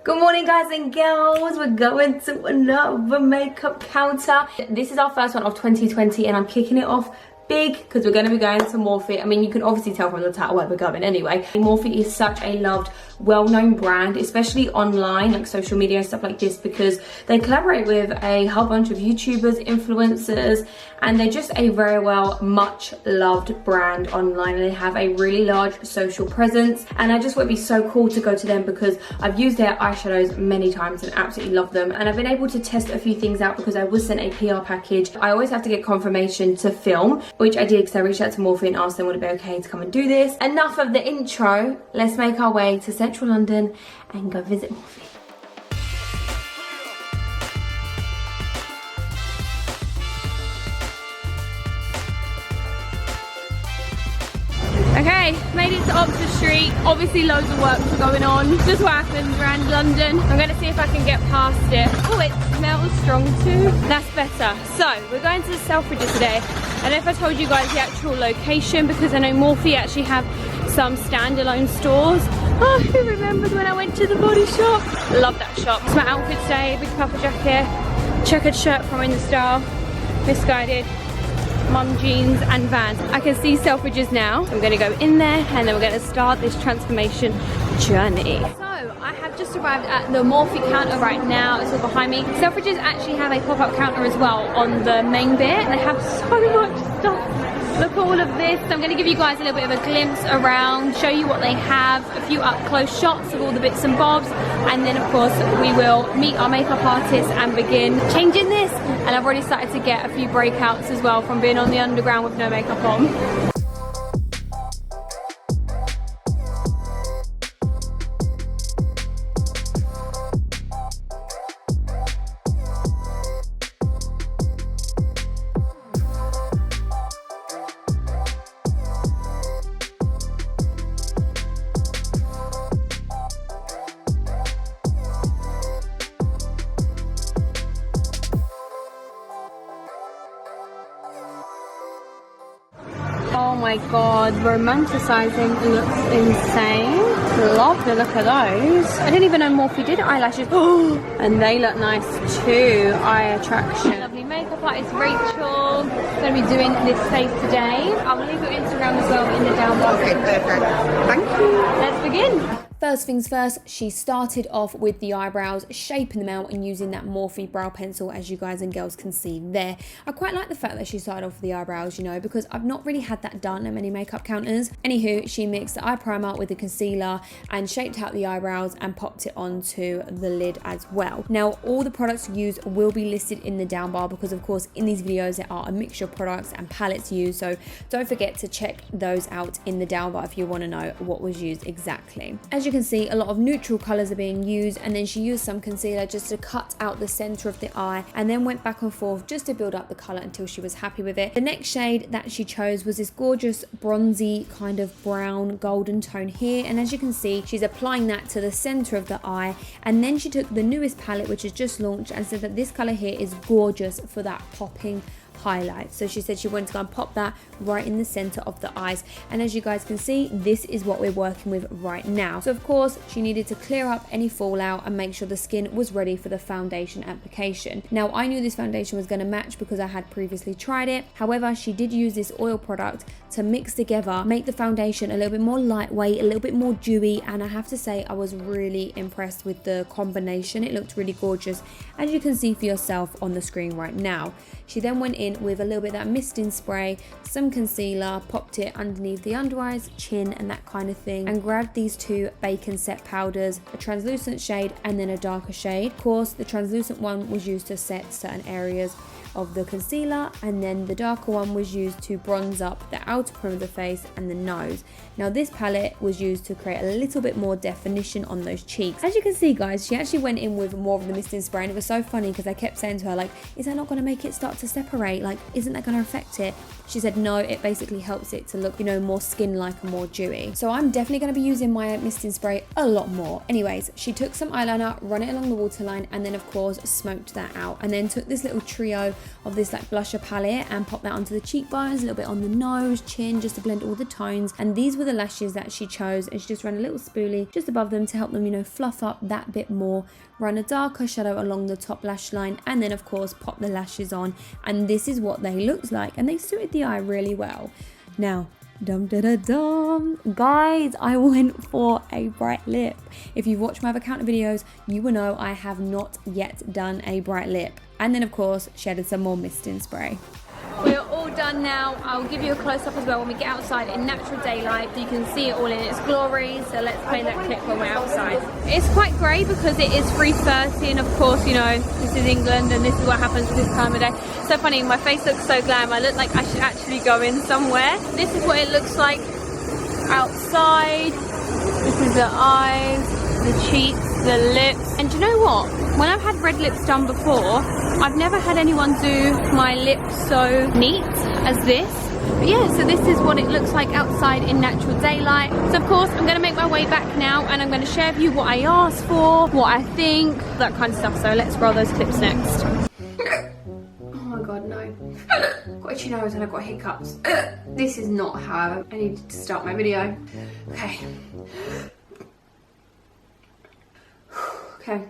Good morning guys and girls, we're going to another makeup counter. This is our first one of 2020 and I'm kicking it off big because we're going to be going to MORPHE. I mean, you can obviously tell from the title where we're going anyway. MORPHE is such a loved, well-known brand, especially online, like social media and stuff like this, because they collaborate with a whole bunch of YouTubers, influencers, and they're just a very much loved brand online, and they have a really large social presence. And I just thought it'd be so cool to go to them because I've used their eyeshadows many times and absolutely love them. And I've been able to test a few things out because I was sent a PR package. I always have to get confirmation to film, which I did because I reached out to MORPHE and asked them would it be okay to come and do this. Enough of the intro, let's make our way to Central London and go visit MORPHE. Okay, made it to Oxford Street. Obviously loads of work going on. Just what happens around London. I'm gonna see if I can get past it. Oh, it smells strong too. That's better. So, we're going to the Selfridges today. I don't know if I told you guys the actual location because I know MORPHE actually have some standalone stores. Oh, who remembers when I went to the Body Shop? Love that shop. It's my outfit today, big puffer jacket, checkered shirt from In The Style, misguided, mum jeans and Vans. I can see Selfridges now. I'm gonna go in there and then we're gonna start this transformation journey. So I have just arrived at the MORPHE counter right now. It's all behind me. Selfridges actually have a pop-up counter as well on the main bit. They have so much stuff. Look at all of this. So I'm going to give you guys a little bit of a glimpse around, show you what they have, a few up-close shots of all the bits and bobs, and then of course we will meet our makeup artist and begin changing this. And I've already started to get a few breakouts as well from being on the underground with no makeup on. Oh my god, romanticizing looks insane. Love the look of those. I didn't even know MORPHE did eyelashes. Oh, and they look nice too. Eye attraction. Lovely makeup artist Rachel. Going to be doing this face today. I'll leave your Instagram as well in the down bar. Okay, perfect. Thank you. Let's begin. First things first, she started off with the eyebrows, shaping them out and using that MORPHE brow pencil, as you guys and girls can see there. I quite like the fact that she started off with the eyebrows, you know, because I've not really had that done at many makeup counters. Anywho, she mixed the eye primer with the concealer and shaped out the eyebrows and popped it onto the lid as well. Now, all the products used will be listed in the down bar because, of course, in these videos there are a mixture of products and palettes used, so don't forget to check those out in the down bar if you want to know what was used exactly. As you can see, a lot of neutral colors are being used, and then she used some concealer just to cut out the center of the eye and then went back and forth just to build up the color until she was happy with it. The next shade that she chose was this gorgeous bronzy kind of brown golden tone here, and as you can see, she's applying that to the center of the eye. And then she took the newest palette, which is just launched, and said that this color here is gorgeous for that popping highlight. So she said she wanted to go and pop that right in the center of the eyes, and as you guys can see, this is what we're working with right now. So of course she needed to clear up any fallout and make sure the skin was ready for the foundation application. Now, I knew this foundation was going to match because I had previously tried it. However, she did use this oil product to mix together, make the foundation a little bit more lightweight, a little bit more dewy, and I have to say I was really impressed with the combination. It looked really gorgeous, as you can see for yourself on the screen right now. She then went in with a little bit of that misting spray, some concealer, popped it underneath the under eyes, chin and that kind of thing, and grabbed these two bacon set powders, a translucent shade and then a darker shade. Of course, the translucent one was used to set certain areas of the concealer, and then the darker one was used to bronze up the outer corner of the face and the nose. Now this palette was used to create a little bit more definition on those cheeks. As you can see guys, she actually went in with more of the misting spray, and it was so funny because I kept saying to her like, is that not going to make it start to separate? spray, like, isn't that going to affect it? She said no, it basically helps it to look, you know, more skin-like and more dewy. So I'm definitely going to be using my misting spray a lot more. Anyways, she took some eyeliner, run it along the waterline, and then of course smoked that out, and then took this little trio of this like blusher palette and popped that onto the cheekbones, a little bit on the nose, chin, just to blend all the tones. And these were the lashes that she chose, and she just ran a little spoolie just above them to help them, you know, fluff up that bit more. Run a darker shadow along the top lash line, and then of course pop the lashes on, and this is what they looked like, and they suited the eye really well. Now, guys, I went for a bright lip. If you've watched my other counter videos, you will know I have not yet done a bright lip. And then of course she added some more misting spray. We're all done now. I'll give you a close-up as well when we get outside in natural daylight, so you can see it all in its glory. So let's play that clip when we're outside. It's quite grey because it is 3:30, and of course, you know, this is England and this is what happens this time of day. So funny, my face looks so glam. I look like I should actually go in somewhere. This is what it looks like outside. This is the eyes, the cheeks, the lips. And do you know what? When I've had red lips done before, I've never had anyone do my lips so neat as this. But yeah, so this is what it looks like outside in natural daylight. So of course, I'm going to make my way back now, and I'm going to share with you what I asked for, what I think, that kind of stuff. So let's roll those clips next. Oh my god, no. I've got itchy nose and I've got hiccups. This is not how I needed to start my video. Okay. Okay.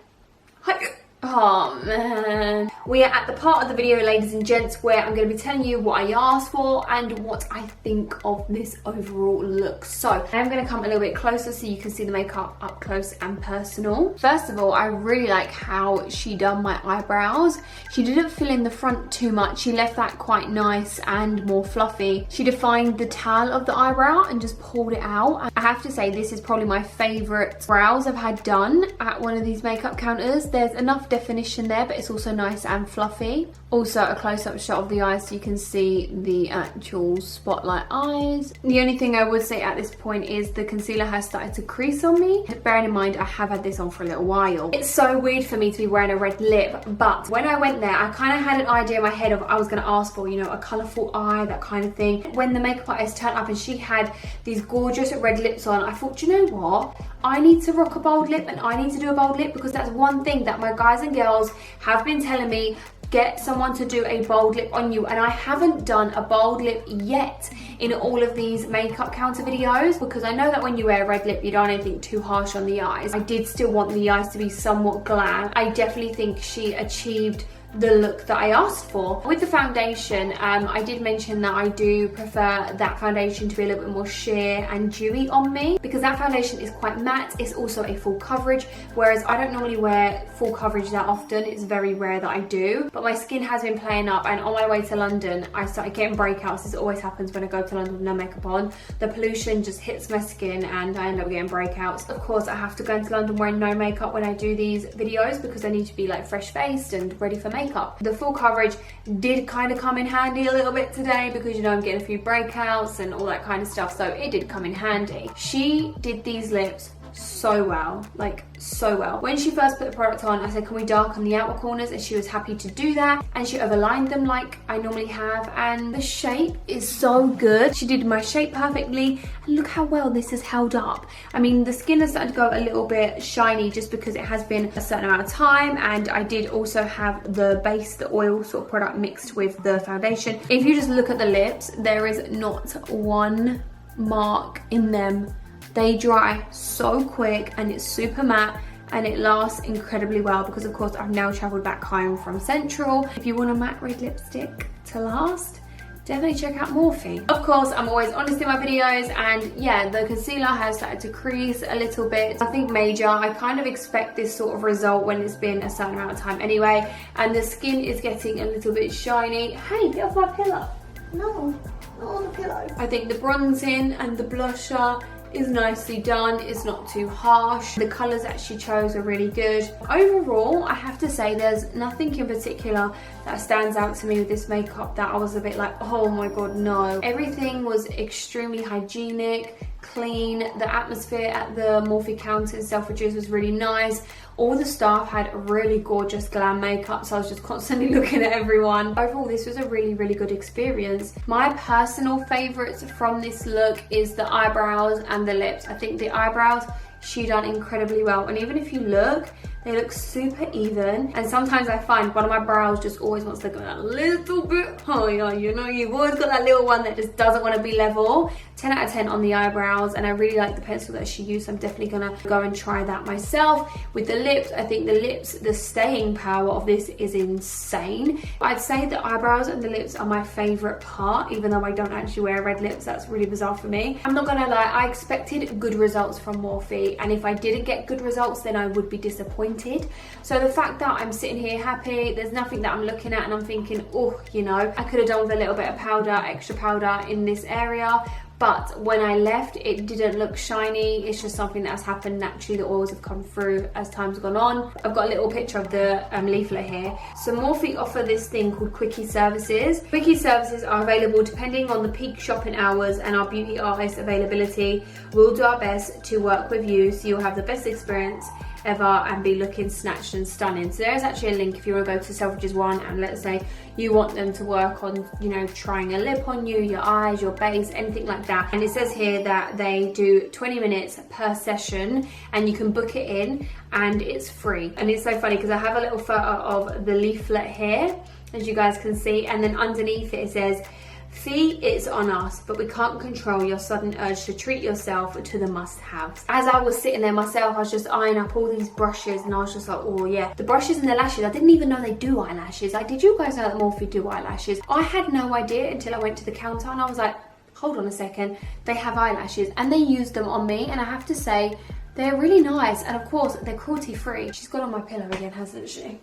Hi. Oh man. We are at the part of the video, ladies and gents, where I'm going to be telling you what I asked for and what I think of this overall look. So I'm going to come a little bit closer so you can see the makeup up close and personal. First of all, I really like how she done my eyebrows. She didn't fill in the front too much. She left that quite nice and more fluffy. She defined the tail of the eyebrow and just pulled it out. I have to say, this is probably my favourite brows I've had done at one of these makeup counters. There's enough definition there, but it's also nice and fluffy. Also a close-up shot of the eyes so you can see the actual spotlight eyes. The only thing I would say at this point is the concealer has started to crease on me. Bearing in mind I have had this on for a little while. It's so weird for me to be wearing a red lip, but when I went there I kind of had an idea in my head of I was going to ask for, you know, a colourful eye, that kind of thing. When the makeup artist turned up and she had these gorgeous red lips on, I thought, do you know what? I need to rock a bold lip, and I need to do a bold lip, because that's one thing that my guys and girls have been telling me. Get someone to do a bold lip on you, and I haven't done a bold lip yet in all of these makeup counter videos, because I know that when you wear a red lip you don't want anything too harsh on the eyes. I did still want the eyes to be somewhat glam. I definitely think she achieved the look that I asked for. With the foundation, I did mention that I do prefer that foundation to be a little bit more sheer and dewy on me, because that foundation is quite matte. It's also a full coverage, whereas I don't normally wear full coverage that often. It's very rare that I do, but my skin has been playing up, and on my way to London I started getting breakouts. This always happens when I go to London with no makeup on. The pollution just hits my skin and I end up getting breakouts. Of course, I have to go into London wearing no makeup when I do these videos, because I need to be like fresh faced and ready for makeup. The full coverage did kind of come in handy a little bit today, because you know I'm getting a few breakouts and all that kind of stuff, so it did come in handy. She did these lips so well, like so well. When she first put the product on, I said, can we darken the outer corners? And she was happy to do that, and she overlined them like I normally have, and the shape is so good. She did my shape perfectly, and look how well this has held up. I mean, the skin has started to go a little bit shiny just because it has been a certain amount of time, and I did also have the base, the oil sort of product mixed with the foundation. If you just look at the lips, there is not one mark in them. They dry so quick, and it's super matte, and it lasts incredibly well, because of course I've now travelled back home from Central. If you want a matte red lipstick to last, definitely check out Morphe. Of course, I'm always honest in my videos, and yeah, the concealer has started to crease a little bit. Nothing major. I kind of expect this sort of result when it's been a certain amount of time anyway, and the skin is getting a little bit shiny. Hey, get off my pillow. No, not on the pillow. I think the bronzing and the blusher is nicely done. It's not too harsh. The colours that she chose are really good. Overall, I have to say there's nothing in particular that stands out to me with this makeup that I was a bit like, oh my god, no. Everything was extremely hygienic, clean. The atmosphere at the Morphe counter in Selfridges was really nice. All the staff had really gorgeous glam makeup, so I was just constantly looking at everyone. Overall, this was a really, really good experience. My personal favorites from this look is the eyebrows and the lips. I think the eyebrows, she done incredibly well, and even if you look, they look super even. And sometimes I find one of my brows just always wants to go a little bit higher, you know, you've always got that little one that just doesn't want to be level. 10 out of 10 on the eyebrows, and I really like the pencil that she used, so I'm definitely gonna go and try that myself. With the lips, I think the lips, the staying power of this is insane. I'd say the eyebrows and the lips are my favorite part, even though I don't actually wear red lips. That's really bizarre for me. I'm not gonna lie, I expected good results from Morphe, and if I didn't get good results, then I would be disappointed. So the fact that I'm sitting here happy, there's nothing that I'm looking at and I'm thinking, oh, you know, I could have done with a little bit of powder, extra powder in this area. But when I left, it didn't look shiny. It's just something that has happened naturally. The oils have come through as time's gone on. I've got a little picture of the leaflet here. So Morphe offer this thing called Quickie Services. Quickie Services are available depending on the peak shopping hours and our beauty artist availability. We'll do our best to work with you so you'll have the best experience ever and be looking snatched and stunning. So there is actually a link if you want to go to Selfridges one and let's say you want them to work on, you know, trying a lip on you, your eyes, your base, anything like that. And it says here that they do 20 minutes per session and you can book it in and it's free. And it's so funny because I have a little photo of the leaflet here, as you guys can see, and then underneath it says, "Fee is on us, but we can't control your sudden urge to treat yourself to the must-haves." As I was sitting there myself, I was just eyeing up all these brushes and I was just like, oh yeah. The brushes and the lashes, I didn't even know they do eyelashes. Like, did you guys know that Morphe do eyelashes? I had no idea until I went to the counter and I was like, hold on a second, they have eyelashes. And they used them on me and I have to say, they're really nice. And of course, they're cruelty-free. She's got on my pillow again, hasn't she?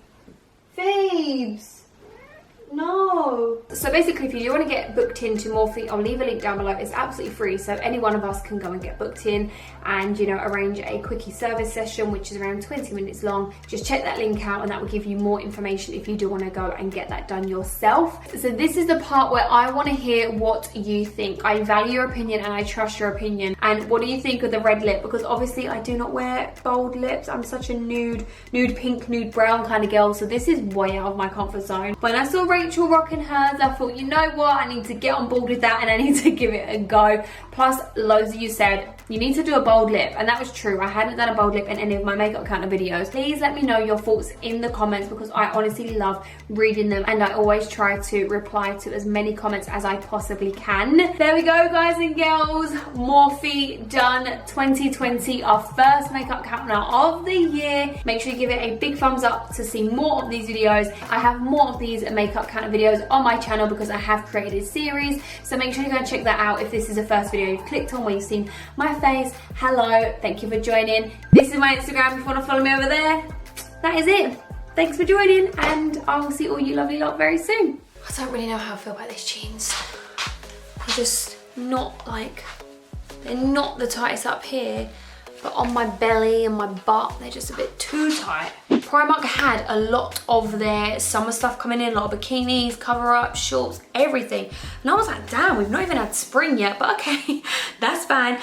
Phoebes! No. So basically, if you do want to get booked into Morphe, I'll leave a link down below. It's absolutely free, so any one of us can go and get booked in and, you know, arrange a quickie service session, which is around 20 minutes long. Just check that link out and that will give you more information if you do want to go and get that done yourself. So this is the part where I want to hear what you think. I value your opinion and I trust your opinion. And what do you think of the red lip? Because obviously I do not wear bold lips. I'm such a nude pink, nude brown kind of girl, so this is way out of my comfort zone. When I saw Rachel rocking hers, I thought, you know what, I need to get on board with that and I need to give it a go. Plus, loads of you said you need to do a bold lip, and that was true. I hadn't done a bold lip in any of my makeup counter videos. Please let me know your thoughts in the comments because I honestly love reading them and I always try to reply to as many comments as I possibly can. There we go, guys and girls. Morphe done 2020, our first makeup counter of the year. Make sure you give it a big thumbs up to see more of these videos. I have more of these makeup counter videos on my channel because I have created a series, so make sure you go and check that out if this is the first video you've clicked on where you've seen my face. Hello, thank you for joining. This is my Instagram if you want to follow me over there. That is it. Thanks for joining and I will see all you lovely lot very soon. I don't really know how I feel about these jeans. They're just not like, they're not the tightest up here, but on my belly and my butt, they're just a bit too tight. Primark had a lot of their summer stuff coming in, a lot of bikinis, cover-ups, shorts, everything. And I was like, damn, we've not even had spring yet, but okay, that's fine.